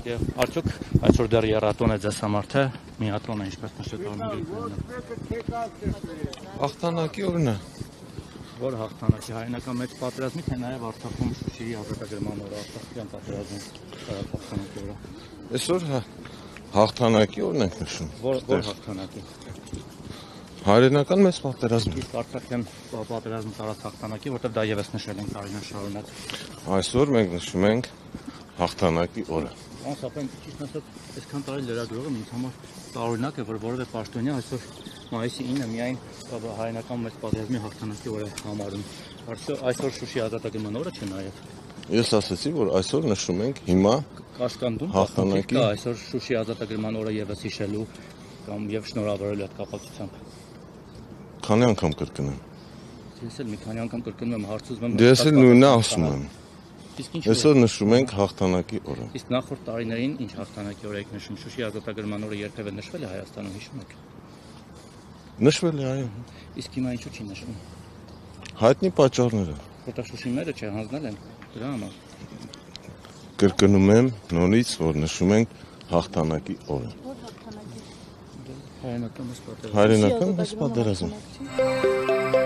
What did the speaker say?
Եվ արդյոք այսօր դեռ եռատոն է ձեզ համար, թե միատոն է, ինչպես նշեք Հաղթանակի օրն է։ Որ հաղթանակի հայնական մեծ պատերազմի, թե նաև Արցախում Շուշիի ազատագրման օրը, Արցախյան պատերազմի հաղթանակի օրը։ Այսօր հաղթանակի օրն ենք նշում։ Որ հաղթանակի։ Հայրենական մեծ պատերազմի։ Իսկ Արցախյան պատերազմի տարած հաղթանակի, որտեղ դա եւս նշել են տարիներ շարունակ։ Այսօր մենք նշում ենք հաղթանակի օրը։ Անսապեն ճիշտ ասած, այսքան տարի լրագրողը ինձ համար տարօրինակ է, որ որևէ պաշտոնյա այսօր մայիսի 9-ը միայն հայրենական մեծ պատերազմի հաղթանակի օր է համարում։ Այսօր Շուշի ազատագրման օրը չէ նաև։ Ես ասացի, որ այսօր նշում ենք հիմա Կաշկանդում հաղթանակի այսօր Շուշի ազատագրման օրը եւս հիշելու կամ եւ շնորհավորելու այդ կապակցությամբ։ Քանի անգամ կրկնեմ։ Ես էլ մի քանի անգամ կրկնում եմ, հարցում եմ։ Ես էլ նույնը ասում եմ։ Իսկ ինչ Այսօր նշում ենք հաղթանակի օրը։ Իսկ նախորդ տարիներին ինչ հաղթանակի օր եք նշում, Շուշի ազատագրման օրը երբևէ նշվել է Հայաստանում, հիշում եք։ Նշվել է, այո։ Իսկ հիմա ինչու՞ չի նշվում։ Հայտնի պատճառները։ Որտեղ Շուշի մերը չհանձնել են դրա համար։ Կրկնում եմ նորից, որ նշում ենք հաղթանակի օրը։ Հայրենական մեծ պատերազմ։ Հայրենական մեծ պատերազմ։